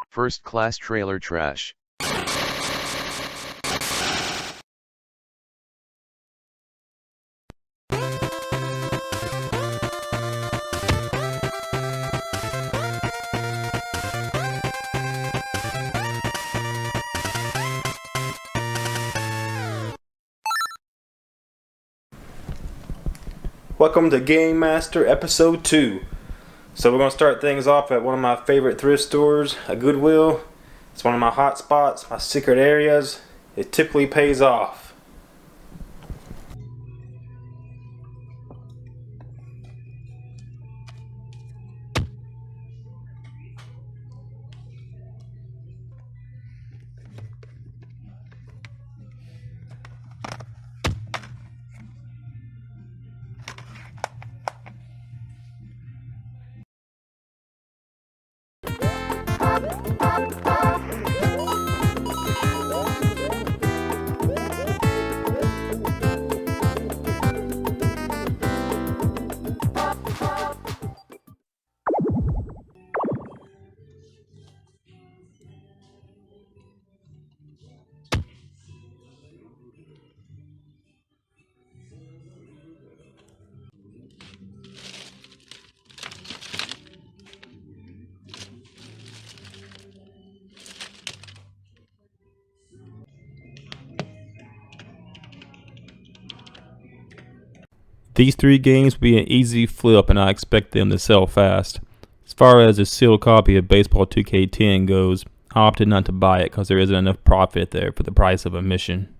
First class trailer trash. Welcome to Game Master Episode 2. So we're going to start things off at one of my favorite thrift stores, a Goodwill. It's one of my hot spots, my secret areas. It typically pays off. These three games will be an easy flip and I expect them to sell fast. As far as a sealed copy of Baseball 2K10 goes, I opted not to buy it because there isn't enough profit there for the price of admission.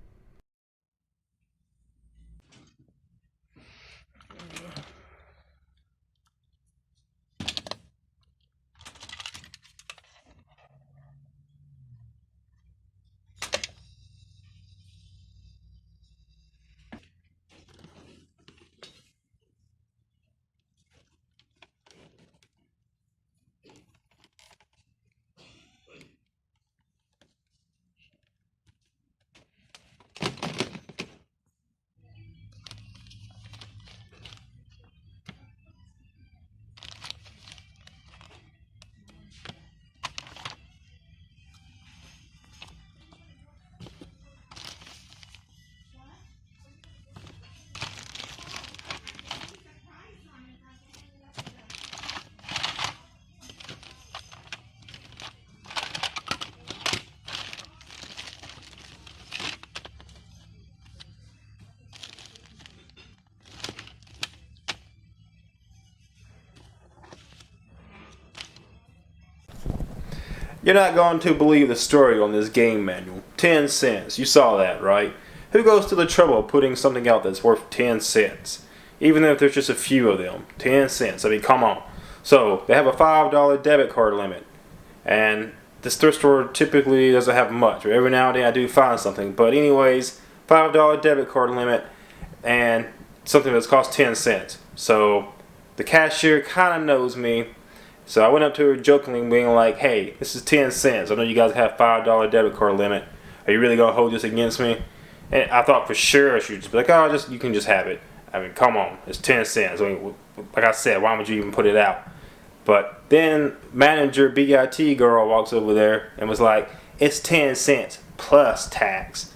You're not going to believe the story on this game manual. 10 cents. You saw that, right? Who goes to the trouble of putting something out that's worth 10 cents? Even if there's just a few of them. 10 cents. I mean, come on. So, they have a $5 debit card limit. And this thrift store typically doesn't have much. Every now and then I do find something. But anyways, $5 debit card limit and something that's cost 10 cents. So, the cashier kind of knows me. So I went up to her jokingly being like, hey, this is 10 cents. I know you guys have $5 debit card limit. Are you really going to hold this against me? And I thought for sure she would just be like, oh, you can just have it. I mean, come on. It's 10 cents. I mean, like I said, why would you even put it out? But then manager BIT girl walks over there and was like, it's 10 cents plus tax.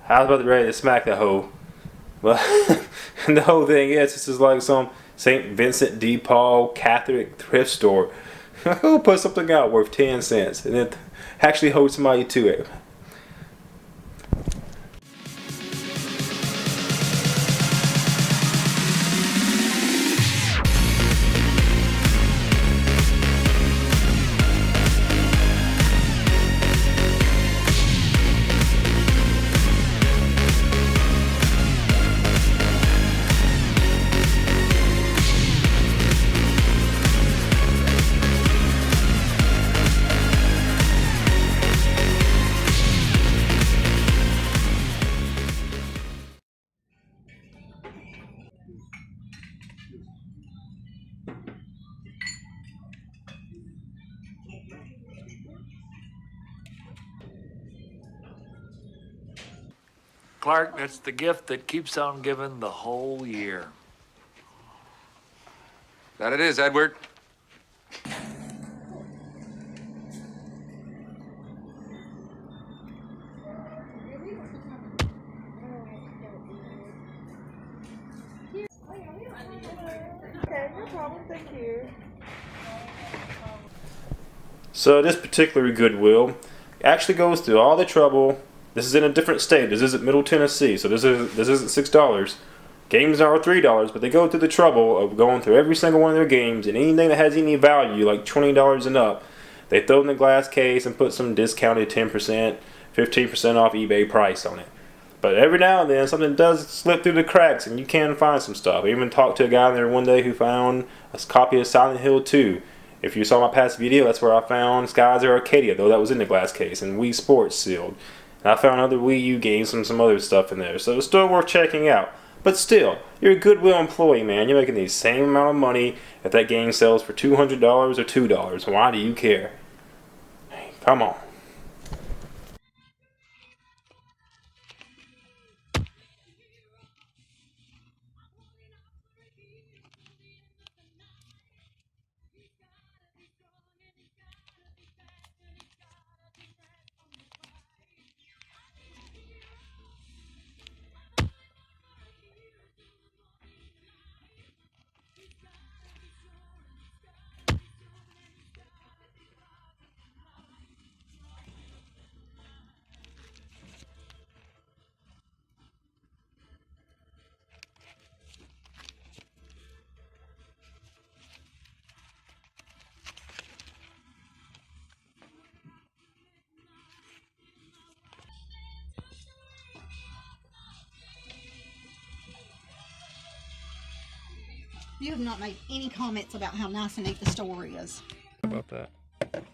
I was about to ready to smack the hoe. But the whole thing is, this is like some St. Vincent de Paul Catholic thrift store. Who put something out worth 10 cents and then actually hold somebody to it? Clark, it's the gift that keeps on giving the whole year. That it is, Edward. So this particular Goodwill actually goes through all the trouble. This is in a different state. This isn't Middle Tennessee, so this isn't $6. Games are $3, but they go through the trouble of going through every single one of their games, and anything that has any value, like $20 and up, they throw it in the glass case and put some discounted 10%, 15% off eBay price on it. But every now and then something does slip through the cracks, and you can find some stuff. I even talked to a guy there one day who found a copy of Silent Hill 2. If you saw my past video, that's where I found Skies of Arcadia, though that was in the glass case, and Wii Sports sealed. And I found other Wii U games and some other stuff in there, so it's still worth checking out. But still, you're a Goodwill employee, man. You're making the same amount of money if that game sells for $200 or $2. Why do you care? Hey, come on. You have not made any comments about how nice and neat the store is. How about that? God,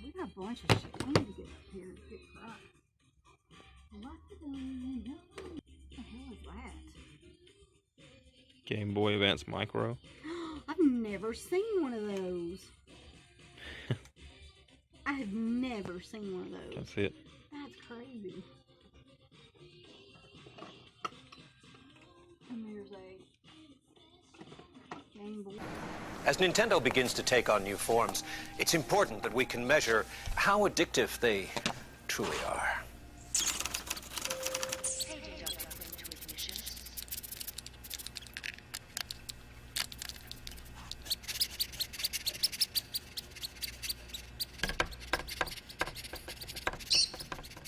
we got a bunch of shit. We need to get up here and get crap. What the hell is that? Game Boy Advance Micro. I've never seen one of those. I have never seen one of those. That's it. That's crazy. And there's a Game Boy. As Nintendo begins to take on new forms, it's important that we can measure how addictive they truly are.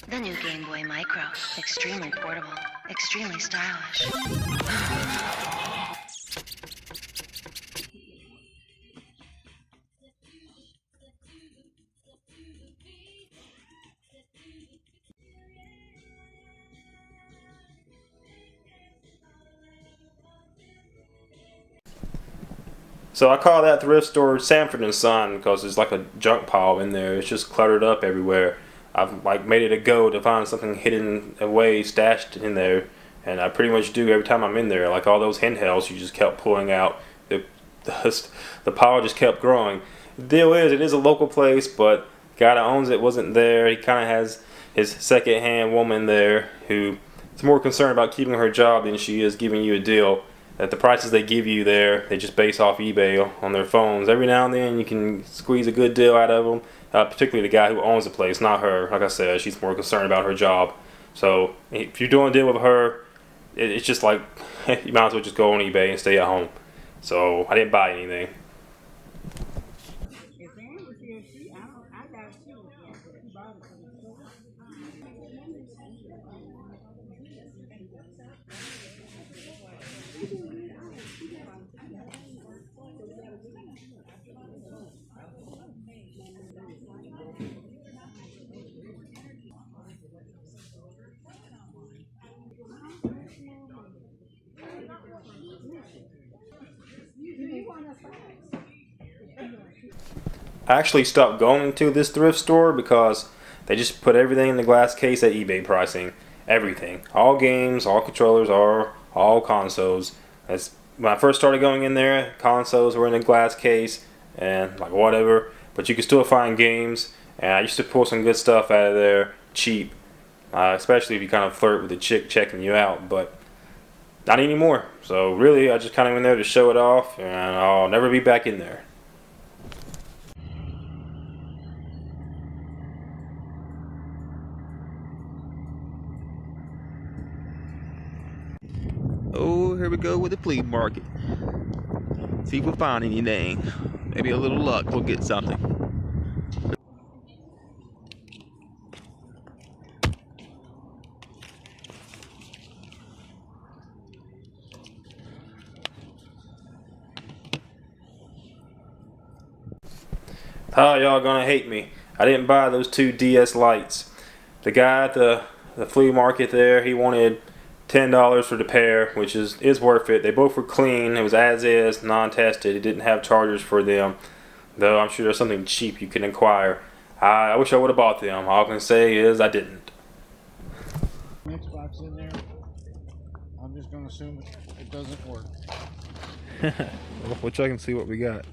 The new Game Boy Micro. Extremely portable. Extremely stylish. So I call that thrift store Sanford and Son because it's like a junk pile in there. It's just cluttered up everywhere. I've like made it a go to find something hidden away, stashed in there, and I pretty much do every time I'm in there. Like all those handhelds you just kept pulling out. The pile just kept growing. The deal is, it is a local place, but the guy that owns it wasn't there. He kind of has his second-hand woman there who is more concerned about keeping her job than she is giving you a deal. That the prices they give you there, they just base off eBay on their phones. Every now and then you can squeeze a good deal out of them, particularly the guy who owns the place, not her. Like I said, she's more concerned about her job. So if you're doing a deal with her, it's just like you might as well just go on eBay and stay at home. So I didn't buy anything. I actually stopped going to this thrift store because they just put everything in the glass case at eBay pricing. Everything. All games, all controllers, all consoles. That's when I first started going in there, consoles were in a glass case and like whatever. But you could still find games, and I used to pull some good stuff out of there cheap. Especially if you kind of flirt with the chick checking you out, but not anymore. So really, I just kind of went there to show it off, and I'll never be back in there. Oh, here we go with the flea market. See if we find anything. Maybe a little luck, we'll get something. Oh, y'all gonna hate me. I didn't buy those two DS lights. The guy at the flea market there, he wanted $10 for the pair, which is worth it. They both were clean. It was as is, non-tested. It didn't have chargers for them, though I'm sure there's something cheap you can acquire. I wish I would have bought them. All I can say is I didn't. Xbox in there. I'm just gonna assume it doesn't work. We'll check and see what we got.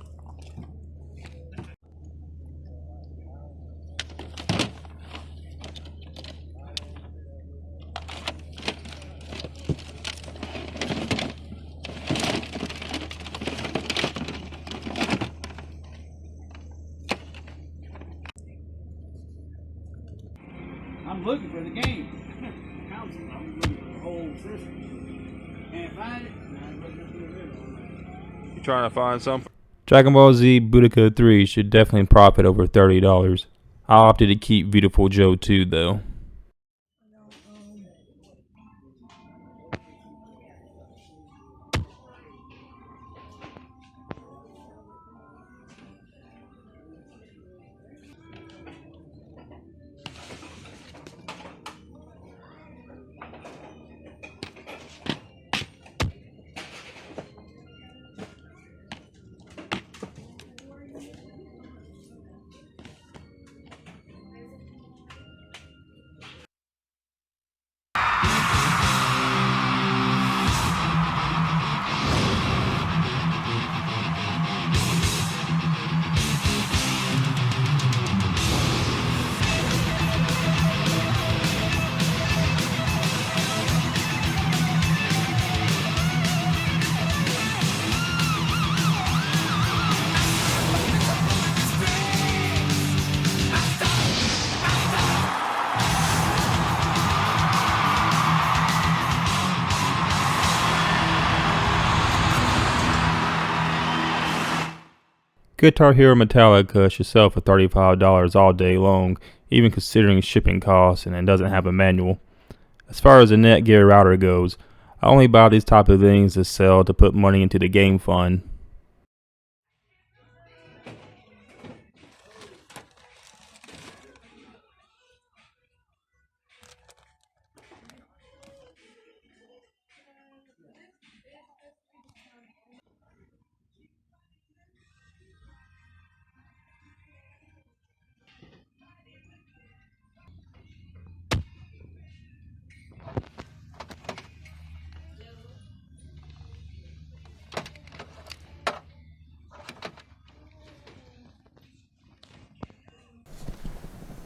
I'm looking for the game. I'm looking for the whole system. Can't find it. And I'm looking for the video. You trying to find something? Dragon Ball Z Budokai 3 should definitely profit over $30. I opted to keep Beautiful Joe 2 though. Guitar Hero Metallica should sell for $35 all day long, even considering shipping costs, and it doesn't have a manual. As far as the Netgear router goes, I only buy these type of things to sell to put money into the game fund.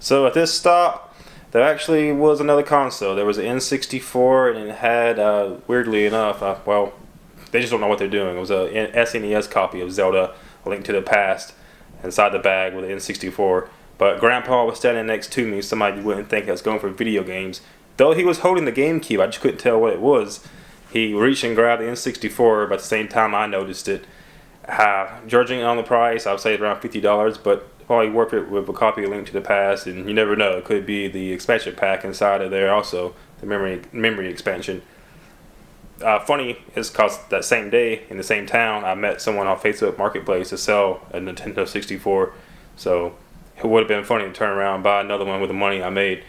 So at this stop, there actually was another console. There was an N64, and it had, weirdly enough, well, they just don't know what they're doing. It was a SNES copy of Zelda: A Link to the Past inside the bag with the N64. But Grandpa was standing next to me. Somebody wouldn't think I was going for video games. Though he was holding the GameCube, I just couldn't tell what it was. He reached and grabbed the N64, but at the same time I noticed it. Judging on the price, I would say around $50, but probably worth it with a copy of Link to the Past, and you never know, it could be the expansion pack inside of there also, the memory expansion. Funny is because that same day in the same town, I met someone on Facebook Marketplace to sell a Nintendo 64, so it would have been funny to turn around and buy another one with the money I made.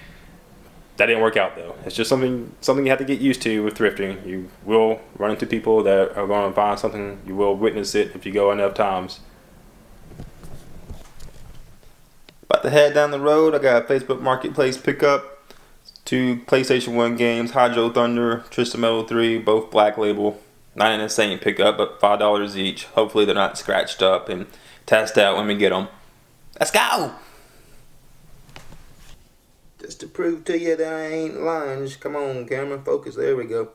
That didn't work out though. It's just something you have to get used to with thrifting. You will run into people that are going to find something. You will witness it if you go enough times. About to head down the road. I got a Facebook Marketplace pickup. 2 PlayStation 1 games, Hydro Thunder, Twisted Metal 3, both black label. Not in the same pickup, but $5 each. Hopefully they're not scratched up and test out when we get them. Let's go! Just to prove to you that I ain't lying, just come on, camera, focus, there we go.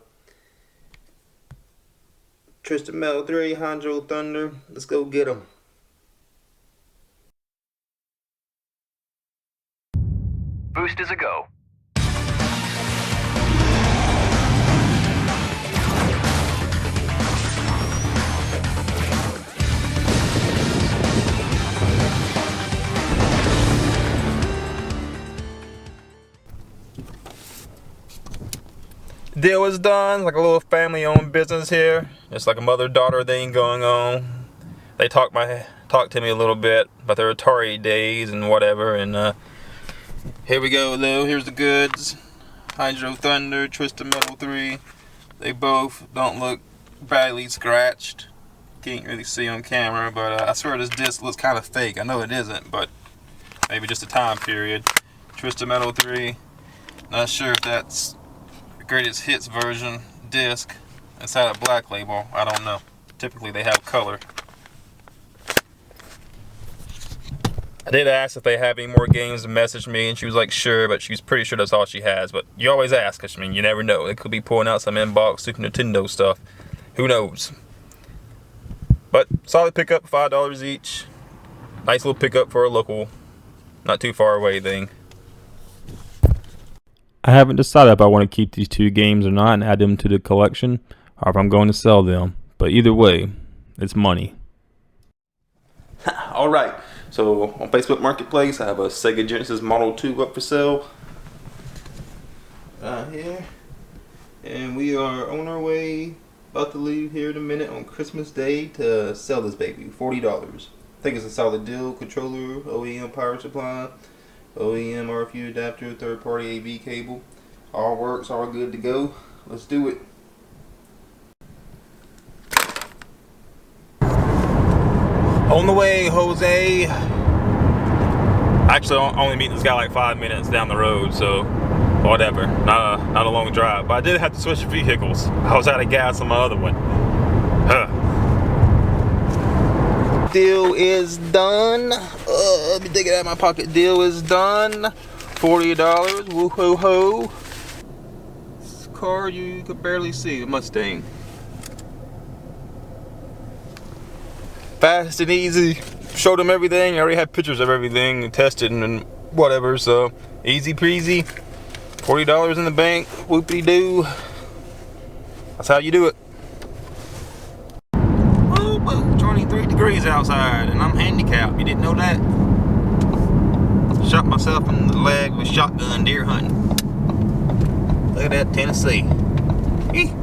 Twisted Metal 3, Hydro Thunder, let's go get them. Boost is a go. Deal is done. Like a little family-owned business here. It's like a mother-daughter thing going on. They talked to me a little bit about their Atari days and whatever. And here we go, though. Here's the goods. Hydro Thunder, Twisted Metal 3. They both don't look badly scratched. Can't really see on camera, but I swear this disc looks kind of fake. I know it isn't, but maybe just a time period. Twisted Metal 3. Not sure if that's the greatest hits version disc. It's had a black label. I don't know. Typically they have color. I did ask if they have any more games to message me, and she was like, sure, but she was pretty sure that's all she has. But you always ask, I mean, you never know. They could be pulling out some inbox Super Nintendo stuff. Who knows? But solid pickup, $5 each. Nice little pickup for a local, not too far away thing. I haven't decided if I want to keep these two games or not and add them to the collection, or if I'm going to sell them. But either way, it's money. Alright, so on Facebook Marketplace I have a Sega Genesis Model 2 up for sale. Here. And we are on our way, about to leave here in a minute on Christmas Day to sell this baby. $40. I think it's a solid deal. Controller, OEM power supply, OEM RFU adapter, third party AV cable. All works, all good to go. Let's do it. On the way, Jose. Actually, I'm only meeting this guy like 5 minutes down the road, so whatever. Not a long drive. But I did have to switch vehicles. I was out of gas on my other one. Deal is done. Let me take it out of my pocket. Deal is done. $40. Woo ho ho. This car you could barely see. The Mustang. Fast and easy. Showed them everything. I already had pictures of everything and tested and whatever. So easy peasy. $40 in the bank. Whoopity doo. That's how you do it. Woo, 23 degrees outside and I'm handicapped. You didn't know that? Shot myself in the leg with shotgun deer hunting. Look at that, Tennessee. Eeh.